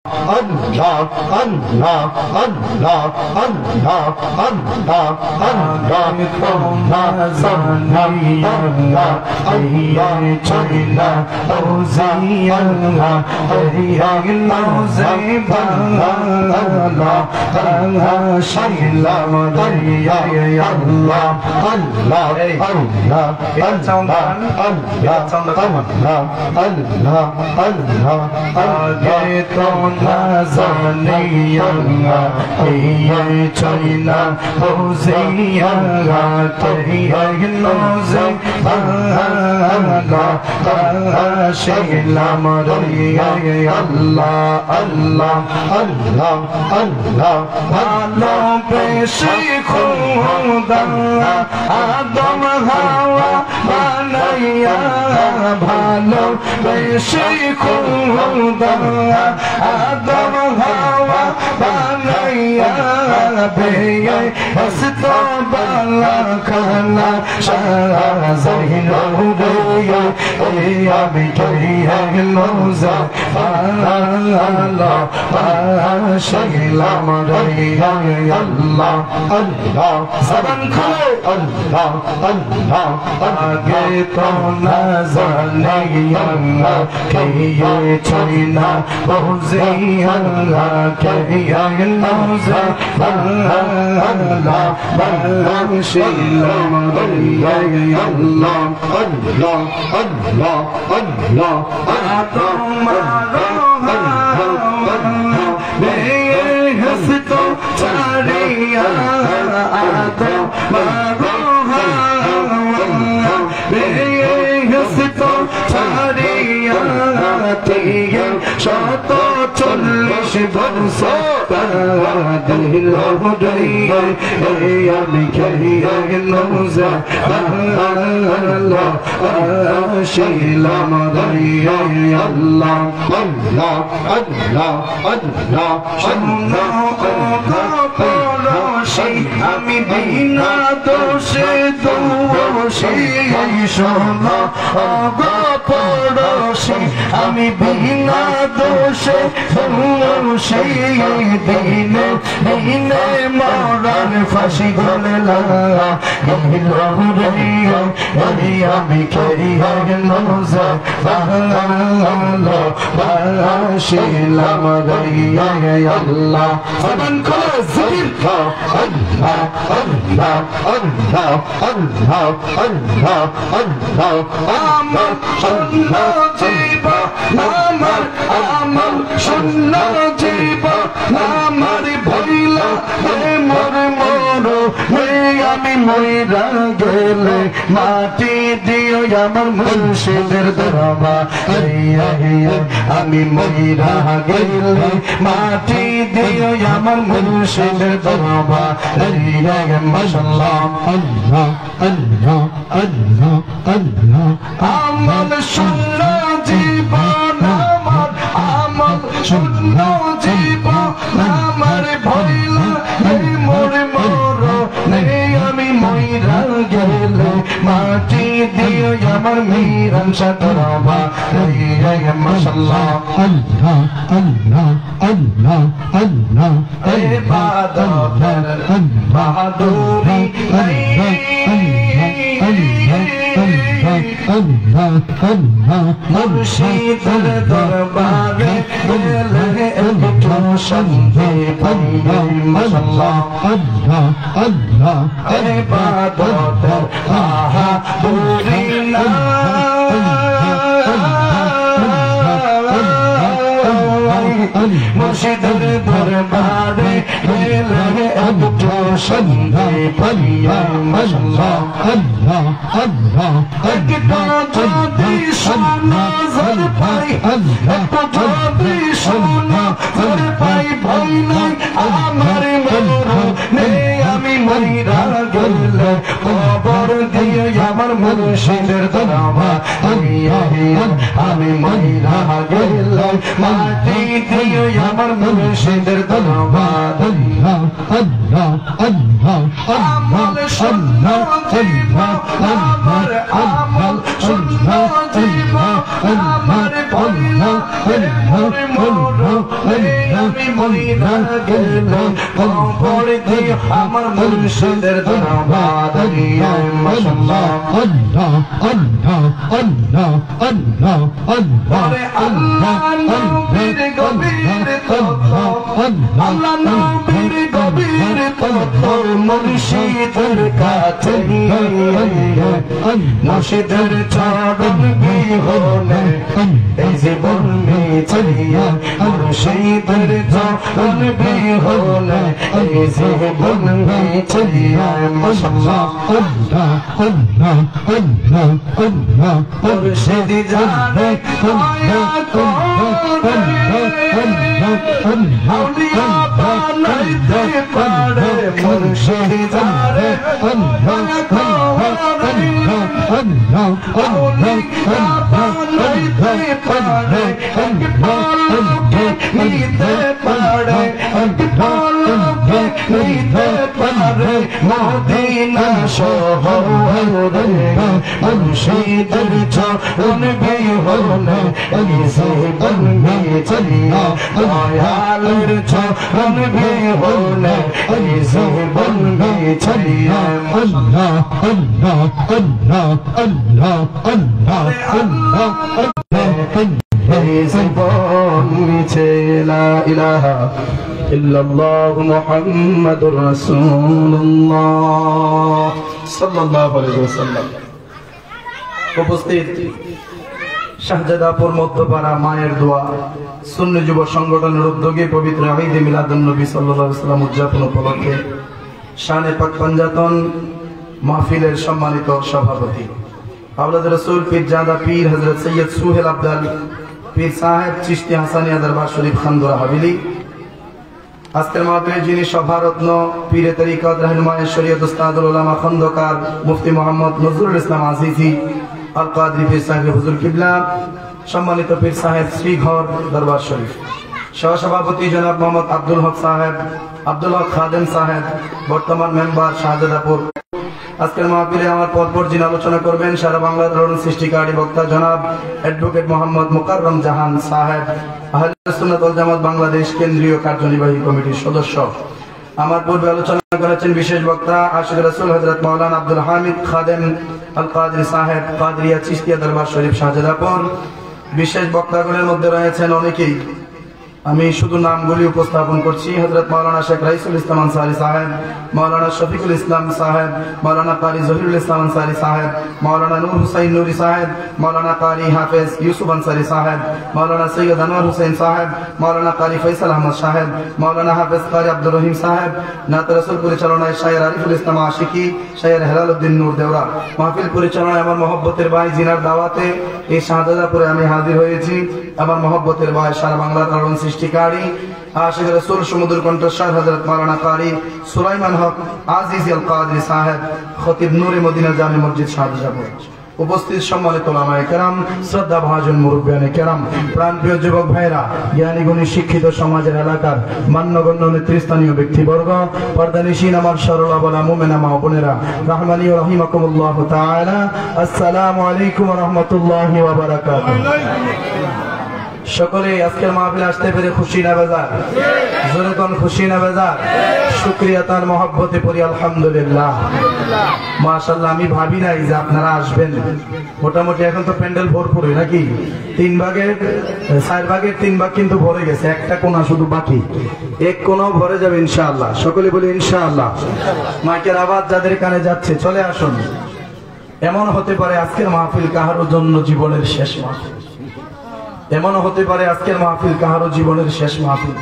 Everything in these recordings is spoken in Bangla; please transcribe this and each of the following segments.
Allah, Allah, Allah, Allah, Allah, Allah, China, Hosea, Sheila Maria, Allah, Allah, Allah, Allah, Allah, Peshikhunda, Adam Hawa, Banaya, Bhalo, Peshikhunda, Adam Hawa, Banaya, Beye, Hasta Balakana, Shah Zahino, Deya, Deya, Bikaya, Loza, Allah, Sheila Maria, Allah, Allah, Sabanko, Allah, Allah, Ageto Nazanaya, Kaya China, Hosea, Kaya Loza, Allah, Sheila Maria, Allah, Allah, Allah, Allah, Sheila Maria, Allah, Allah, Allah, Allah, আমি বিনা দোষে দোষী শোনো পড়োশী আমি বিনা দোষে দোষী দিনে দিনে মরার ফাঁসি গলা আমি খেয়ে নোজা Sheila Maria, Allah, Allah, Allah, Allah, Allah, Allah, Allah, Amar Shunna Jiba, Amar, Amar Shunna Jiba, Amar Bhaila, Amar Moro, আমি মইরা গেলে মাটি দিও আমার মুর্শিদের দরবারে আমি মইরা গেলে মাটি দিও আমার মুর্শিদের দরবারে মাশাআল্লাহ আল্লাহ আল্লাহ আল্লাহ আল্লাহ আমল শুননা জীবন আমার আমল শুননা জীবন আমার ভইলা মোরে মোরো আমি মইরা গেলে মাটি দিও আমার মিরান সাতরবা মাশাআল্লাহ আল্লাহ আল্লাহ আল্লাহ আল্লাহ ইবাদতের বাহাদুরি মুর্শিদের দরবারে গেলে একটু শান্তি পাই মাশাআল্লাহ আল্লাহ আল্লাহ ইবাদতের বাহাদুরি মুর্শিদের দরবারে গেলে একটু শান্তি পাই মাশাআল্লাহ আল্লাহ আল্লাহ একটু যদি শোনা জল পাই একটু যদি শোনা জল পাই ভয় নাই আমার মরণে আমি মইরা গেলে কবর দিয়ে আমার মুর্শিদের দরবারে আমি মইরা গেলে মাটি দিয়ে আমার মুর্শিদের দরবারে আল্লাহ আল্লাহ আমল শুননা জীবন আমার আমল শুননা জীবন আমার পল্লা মোর আমি মরিনা গেলাম কবর দিয়ে আমার মুর্শিদের দরবার দিয়া মাশাআল্লাহ আল্লাহ আল্লাহ আল্লাহ আল্লাহ আল্লাহ আল্লাহ নবীর গভীর তত্ত্ব আল্লাহ নবীর গভীর তত্ত্ব মুর্শিদের কাছে মুর্শিদের চরণ বিহনে এই জীবন মিছাইয়া মুর্শিদের চরণ বিহনে এই জীবন মিছাইয়া মাশাআল্লাহ আল্লাহ আল্লাহ আল্লাহ আল্লাহ মুর্শিদ জানে মায়া আউলিয়া বানাইতে পারে মুর্শিদ জানে আল্লাহ আউলিয়া বানাইতে পারে নিতে পারে নিতে পারে মদিনা শহরে মুর্শিদের চরণ বিহনে এই জীবন মিছাইয়া দয়ালের চরণ বিহনে এই জীবন মিছাইয়া আল্লাহ আল্লাহ আল্লাহ আল্লাহ আল্লাহ আল্লাহ এই জীবন মিছে লা ইলাহা ইল্লাল্লাহু মুহাম্মাদুর রাসূলুল্লাহ সাল্লাল্লাহু আলাইহি ওয়াসাল্লাম। উপস্থিত শাহজাদাপুর মধ্যপাড়া মায়ের দোয়া সুন্নি যুব সংগঠনের উদ্যোগে পবিত্র ঈদে মিলাদুন নবী সাল্লাল্লাহু আলাইহি ওয়াসাল্লাম উদযাপন উপলক্ষে শানে পাক পাঞ্জাতন মাহফিলের সম্মানিত সভাপতি আওলাদ রাসূল পীরজাদা পীর হযরত সৈয়দ সুহেল আব্দাল পীর সাহেব চিশতি হাসানিয়া দরবার শরীফ খানদুরা হাবিলি, আজকের মাহফিলে যিনি সভারত্ন পীরে তরিকত রাহনুমায়ে শরীয়ত উস্তাদুল উলামা খন্দকার মুফতি মোহাম্মদ নজরুল ইসলাম আজিজি আল কাদরি পীর সাহেব হুজুর কিবলা, সম্মানিত পীর সাহেব শ্রীঘর দরবার শরীফ, সহসভাপতি জনাব মোহাম্মদ আব্দুল হক সাহেব, আব্দুল হক খাদেম সাহেব, বর্তমান মেম্বার শাহজাদাপুর। আজকের মাহফিলে আমার পরপর যিনি আলোচনা করবেন সারা বাংলার তরুণ সৃষ্টিকারী বক্তা জনাব অ্যাডভোকেট মোহাম্মদ মুকাররম জাহান সাহেব, আহলে সুন্নাত ওয়াল জামাত বাংলাদেশ কেন্দ্রীয় কার্যনির্বাহী কমিটির সদস্য। আমার পূর্বে আলোচনা করেছেন বিশেষ বক্তা আশিক রাসূল হযরত মাওলানা আব্দুল হামিদ খাদেম আল কাদরি সাহেব, কাদরিয়া চিশতিয়া দরবার শরীফ শাহজাদাপুর। বিশেষ বক্তাগণের মধ্যে রয়েছেন অনেকেই, আমি শুধু নামগুলি উপস্থাপন করছি। হযরত মাওলানা শেখ রাইসুল ইসলাম আনসারী সাহেব, মাওলানা শফিকুল ইসলাম সাহেব, মাওলানা কারি জহিরুল ইসলাম আনসারী সাহেব, মাওলানা নূর হুসাইন নুরি সাহেব, মাওলানা কারি হাফেজ ইউসুফ আনসারী সাহেব, মাওলানা সৈয়দ আনোয়ার হুসেন সাহেব, মাওলানা কারি ফয়সাল আহমদ সাহেব, মাওলানা হাফেজ কারি আব্দুর রহিম সাহেব, নাত রাসূল পরিচালনায় শায়ের আরিফুল ইসলাম আশিকি, শায়ের হেলাল উদ্দিন নূর দেওরা। মাহফিল পরিচালনায় আমার মহব্বতের ভাই জিনার দাওয়াতে এই শাহজাদাপুরে আমি হাজির হয়েছি। আমার মহব্বতের ভাই সারা বাংলার তরুণ সৃষ্টিকারী আশিক রাসূল সমুদ্র কণ্ঠস্বর হযরত মাওলানা কারি সুলাইমান হক আজিজি আল কাদরি সাহেব, খতিব নূরে মদিনা জামে মসজিদ শাহজাদাপুর। উপস্থিত সম্মানিত উলামায়ে কেরাম, শ্রদ্ধা ভাজন মুরব্বিয়ানে কেরাম, প্রাণপ্রিয় যুবক ভাইরা, জ্ঞানী গুণী শিক্ষিত সমাজের এলাকার মান্যগণ্য নেতৃস্থানীয় ব্যক্তিবর্গ, পর্দানিশীন আমার সরলা বলা মুমিনা মা বোনেরা, রাহমানি ওয়া রাহিমাকুমুল্লাহু তাআলা, আসসালামু আলাইকুম ওয়া রাহমাতুল্লাহি ওয়া বারাকাতুহু। সকলে আজকের মাহফিলে আসতে পেরে খুশি না বেজার? জোরে কোন খুশি না বেজার? শুকরিয়া তার মহব্বতে পড়ি আলহামদুলিল্লাহ। মাশাআল্লাহ, আমি ভাবি নাই যে আপনারা আসবেন। মোটামুটি এখন তো প্যান্ডেল ভরপুরই নাকি? 4 ভাগের 3 ভাগ কিন্তু ভরে গেছে, একটা কোণা শুধু বাকি, এক কোণাও ভরে যাবে ইনশাআল্লাহ। সকলে বলি ইনশাআল্লাহ। মাইকের আওয়াজ যাদের কানে যাচ্ছে চলে আসুন। এমন হতে পারে আজকের মাহফিল কাহারও জন্য জীবনের শেষ মাহফিল, এমনও হতে পারে আজকের মাহফিল কাহারও জীবনের শেষ মাহফিল।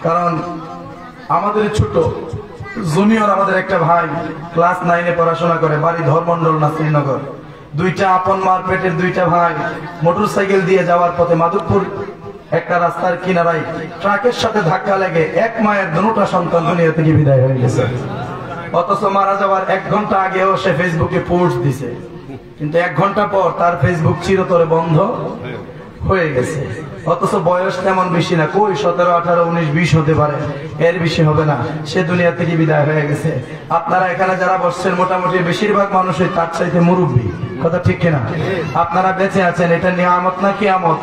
কারণ আমাদের ছোট জুনিয়র আমাদের একটা ভাই ক্লাস 9-এ পড়াশোনা করে, বাড়ি ধর্মমন্ডল না শ্রীনগর। 2টা আপন মার পেটের 2টা ভাই মোটরসাইকেল দিয়ে যাওয়ার পথে মাধবপুর একটা রাস্তার কিনারায় ট্রাকের সাথে ধাক্কা লেগে এক মায়ের দুটো সন্তান দুনিয়া থেকে বিদায় হয়ে গেছে। অথচ মারা যাওয়ার 1 ঘন্টা আগেও সে ফেসবুকে পোস্ট দিছে, কিন্তু 1 ঘন্টা পর তার ফেসবুক চিরতরে বন্ধ হয়ে গেছে। অথচ বয়স তেমন বেশি না, কই 17, 18, 19, 20 হতে পারে, এর বেশি হবে না। সে দুনিয়া থেকে বিদায় হয়ে গেছে। আপনারা এখানে যারা বসছেন মোটামুটি বেশিরভাগ মানুষই তার চাইতে মুরব্বী, কথা ঠিক কিনা? আপনারা বেঁচে আছেন, এটা নিয়ামত না কিয়ামত?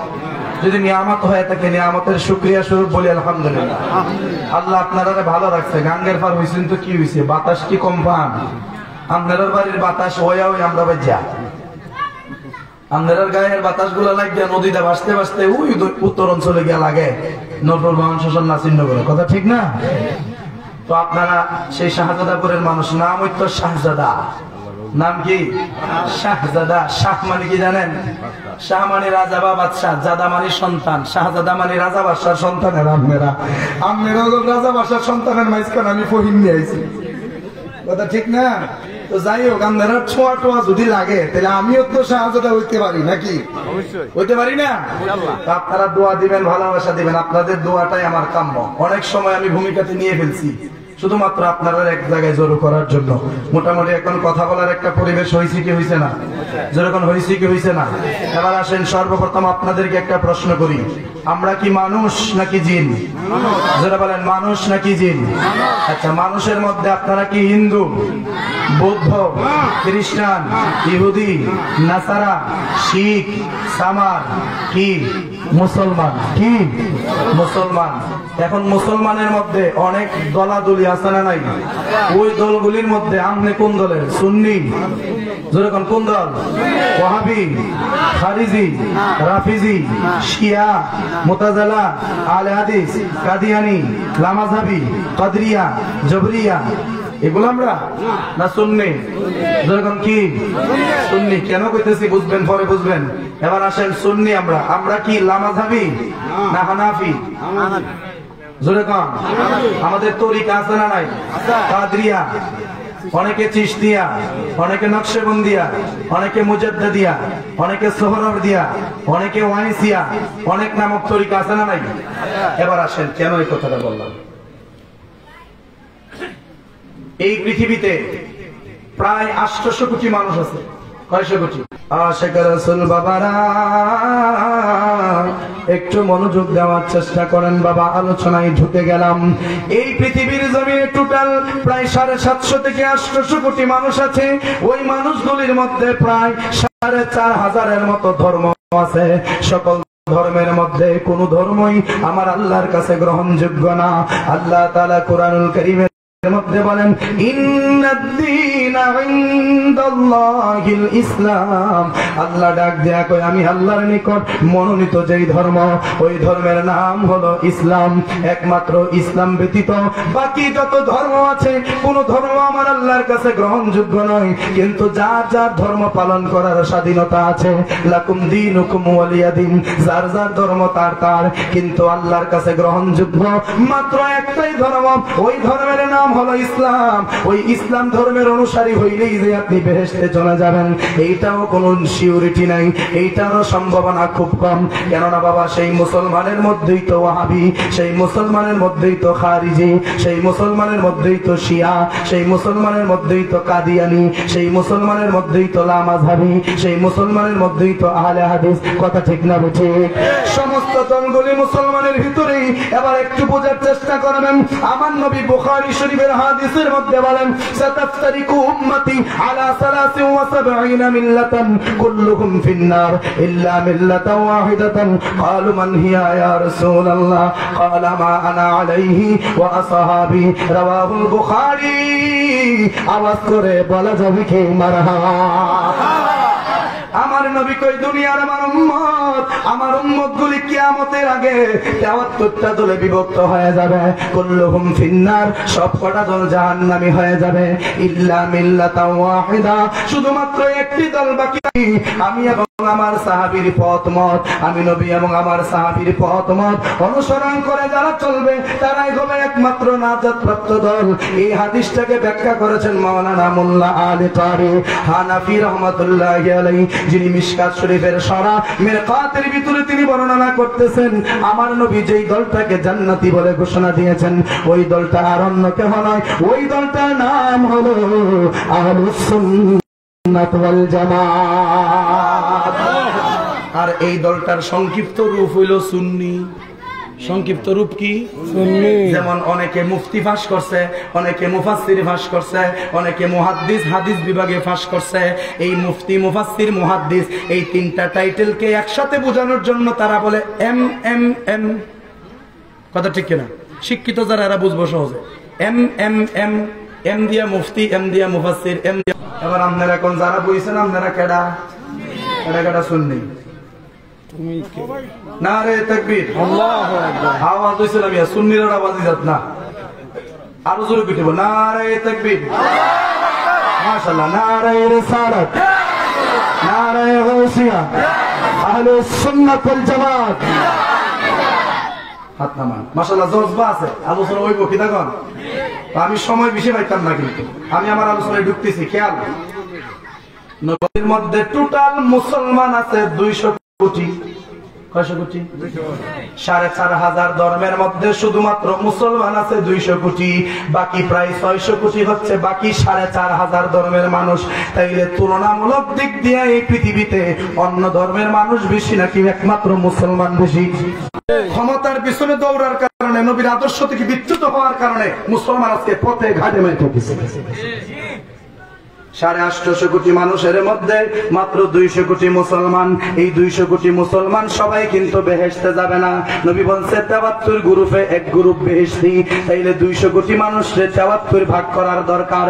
যদি নিয়ামত হয়ে থাকে নিয়ামতের শুকরিয়া স্বরূপ বলি আলহামদুলিল্লাহ। আল্লাহ আপনারা ভালো রাখছে। গাঙ্গের পার হয়েছেন তো কি হয়েছে, বাতাস কি কম পান? আপনার বাড়ির বাতাস হইয়া ওই আমরা যা আপনার গায়ের বাতাস গুলা লাগিয়ে নদীতে ভাসতে ভাসতে ওই উত্তর অঞ্চলে গিয়ে লাগে নরপুর বাহন শোষণ নাচিন্ন করে, কথা ঠিক না? তো আপনারা সেই শাহজাদাপুরের মানুষ, নাম হইতো শাহজাদা। নাম কি? শাহজাদা। শাহ মানে কি জানেন? শাহ মানে রাজা বা বাদশাহ, জাদা মানে সন্তান, শাহজাদা মানে রাজা বাদশার সন্তানের। আপনারা রাজা বাদশার সন্তানের মাঝখানে আমি ফহিম নিয়ে আইছি, কথা ঠিক না? তো যাই হোক, আপনারা ছোঁয়া টোয়া যদি লাগে তাহলে আমিও তো শাহজাদা হইতে পারি, নাকি হইতে পারি না? আপনারা দোয়া দিবেন, ভালোবাসা দিবেন, আপনাদের দোয়াটাই আমার কাম্য। অনেক সময় আমি ভূমিকাতে নিয়ে ফেলছি শুধুমাত্র আপনারা এক জায়গায় জড়ো করার জন্য। মোটামুটি এখন কথা বলার একটা পরিবেশ হয়েছে কি হয়েছে না? যেরকম হয়েছে কি হয়েছে না? এবার আসেন, সর্বপ্রথম আপনাদেরকে একটা প্রশ্ন করি, আমরা কি মানুষ নাকি জিন? যারা বলেন মানুষ নাকি জিন? আচ্ছা, মানুষের মধ্যে আপনারা কি হিন্দু, বৌদ্ধ, খ্রিস্টান, ইহুদি, নাসারা, শিখ, সামার, কি মুসলমান? কি মুসলমান? এখন মুসলমানের মধ্যে অনেক দলাদলি আছে না নাই? ওই দলগুলির মধ্যে আপনি কোন দলের? সুন্নি? যেরকম কোন দল? ওয়াহাবি, খারিজি, রাফিজি, শিয়া, মুতাজালা, আলে হাদিস, কাদিয়ানি, লামাযহাবি, কদরিয়া, জবরিয়া, এগুলো আমরা না সুন্নি? যেরকম কি সুন্নি? কেন কইতেছি বুঝবেন, পরে বুঝবেন। এবার আসেন, সুন্নি আমরা, আমরা কি লামাযহাবি না হানাফি? যেরকম আমাদের তরিকা আছে না নাই? কাদরিয়া, অনেকে চিশতিয়া, অনেকে নকশবন্দিয়া, অনেকে মুজাদ্দিদিয়া, অনেকে সোহরাওয়ার্দিয়া, অনেকে ওয়াইসিয়া, অনেক নামক তরিকা আছে না নাই? এবার আসেন, কেন এই কথাটা বললাম? এই পৃথিবীতে প্রায় 800 কোটি মানুষ আছে। কয়শো কোটি? আশিক রাসূল বাবারা একটু মনোযোগ দেওয়ার চেষ্টা করেন বাবা, আলোচনায় ঢুকে গেলাম। এই পৃথিবীর জমিনে টোটাল প্রায় 750 থেকে 800 কোটি মানুষ আছে। ওই মানুষগুলির মধ্যে প্রায় 4500-এর মতো ধর্ম আছে। সকল ধর্মের মধ্যে কোন ধর্মই আমার আল্লাহর কাছে গ্রহণযোগ্য না। আল্লাহ তাআলা কুরআনুল কারীমের মধ্যে বলেন, ইন্নাদ-দীনা ইনদাল্লাহিল ইসলাম। আল্লাহ ডাক দেয়া কয়, আমি আল্লাহর নিকট মনোনীত যেই ধর্ম, ওই ধর্মের নাম হলো ইসলাম। একমাত্র ইসলাম ব্যতীত বাকি যত ধর্ম আছে, কোন ধর্ম আমার আল্লাহর কাছে গ্রহণযোগ্য নয়। কিন্তু যার যার ধর্ম পালন করার স্বাধীনতা আছে। লাকুম দীনুকুম ওয়ালিয়া দীন, যার যার ধর্ম তার তার, কিন্তু আল্লাহর কাছে গ্রহণযোগ্য মাত্র একটাই ধর্ম, ওই ধর্মের নাম হলো ইসলাম। ওই ইসলাম ধর্মের অনুসারী হইলেই যে আপনি বেহেশতে চলে যাবেন, এইটাও কোনো সিউরিটি নাই, এইটারও সম্ভাবনা খুব কম। কেননা বাবা, সেই মুসলমানের মধ্যেই তো ওয়াহাবি, সেই মুসলমানের মধ্যেই তো খারিজি, সেই মুসলমানের মধ্যেই তো শিয়া, সেই মুসলমানের মধ্যেই তো কাদিয়ানি, সেই মুসলমানের মধ্যেই তো লামাযহাবি, সেই মুসলমানের মধ্যেই তো আহলে হাদিস, কথা ঠিক না বুঝি? সমস্ত দলগুলি মুসলমানের ভিতরেই। এবার একটু বোঝার চেষ্টা করবেন, আমার নবী বুখারী শরীফের হাদিসের মধ্যে বলেন, সাতাফতারিকু উম্মতি আলা 73 মিল্লাতান কুল্লুহুম ফিন্নার ইল্লা মিল্লাতান ওয়াহিদাতান। ক্বালু মান হিয়া ইয়া রাসূলুল্লাহ? ক্বালা মা আনা আলাইহি ওয়া আসহাবি। রাওয়াহুল বুখারী। আওয়াজ করে বলা যাবে কি মারহাবা? আমার নবী কই, দুনিয়ার আমার উম্মত গুলি কিয়ামতের আগে 73টা দলে বিভক্ত হয়ে যাবে। কুল্লুহুম ফিন্নার, সব কটা দল জাহান্নামী হয়ে যাবে। ইল্লা মিল্লাতান ওয়াহিদা, শুধুমাত্র একটি দল বাকি। আমি এবং আমার সাহাবীর পথমত, আমি নবী এবং আমার সাহাবীর পথমত অনুসরণ করে যারা চলবে, তারাই হবে একমাত্র নাজাত প্রাপ্ত দল। এই হাদিসটাকে ব্যাখ্যা করেছেন মাওলানা মোল্লা আলী কারি হানাফি রাহমাতুল্লাহি আলাইহি, যিনি মিশকাত শরীফের সরা মিরকাতের ভিতরে তিনি বর্ণনা করতেছেন, আমার নবী যেই দলটাকে জান্নাতি বলে ঘোষণা দিয়েছেন, ওই দলটা আর অন্য কেহ নয়, ওই দলটার নাম হলো আহলুস সুন্নাত ওয়াল জামাত। আর এই দলটার সংক্ষিপ্ত রূপ হইল সুন্নি। সংক্ষিপ্ত রূপ কি? সুন্নি। যেমন অনেকে মুফতি ফাঁস করছে, অনেকে মুফাসসির ফাঁস করছে, অনেকে মুহাদ্দিস হাদিস বিভাগে ফাঁস করছে। এই মুফতি, মুফাসসির, মুহাদ্দিস এই তিনটা টাইটেলকে একসাথে বোঝানোর জন্য তারা বলে এম এম এম। কথা ঠিক কিনা? শিক্ষিত যারা এরা বুঝবো সহজে। এম এম এম, এম দিয়া মুফতি, এম দিয়া মুফাসসির, এম দিয়া। এবার আপনারা এখন যারা বইছেন আপনারা কেডা কেডা কেডা সুন্নি? নারে তাকবীর, আল্লাহু আকবার। আওয়াজ হইছিলাম ইয়া সুন্নির আওয়াজই যাত না, আরো জোরে কইতেব নারে তাকবীর, মাশাআল্লাহ। নারে রিসালাত, নারে গাউসিয়া, আহলুস সুন্নাত ওয়াল জামাত। হাত নামান, মাশাআল্লাহ জজবা আছে। আলোচনা হইব কি দেখুন, আমি সময় বেশি পাইতাম না, কিন্তু আমি আমার আলোচনায় ঢুকতেছি। খেয়াল, নবীর মধ্যে টোটাল মুসলমান আছে 200 কোটি। কয়শো কোটি? 4,500 ধর্মের মধ্যে শুধুমাত্র মুসলমান আছে 200 কোটি। বাকি প্রায় 600 কোটি হচ্ছে বাকি 4,500 ধর্মের মানুষ। তাইলে তুলনামূলক দিক দিয়ে এই পৃথিবীতে অন্য ধর্মের মানুষ বেশি নাকি একমাত্র মুসলমান বেশি? ক্ষমতার পিছনে দৌড়ার কারণে, নবীর আদর্শ থেকে বিচ্যুত হওয়ার কারণে মুসলমান আজকে পথে ঘাটে মেরে ঠকেছে। 850 কোটি মানুষের মধ্যে মাত্র 200 কোটি মুসলমান। এই 200 কোটি মুসলমান সবাই কিন্তু বেহেশতে যাবে না। নবী বলছে 73 গ্রুপে এক গ্রুপ বেহেশতি। তাইলে 200 কোটি মানুষের 73 ভাগ করার দরকার।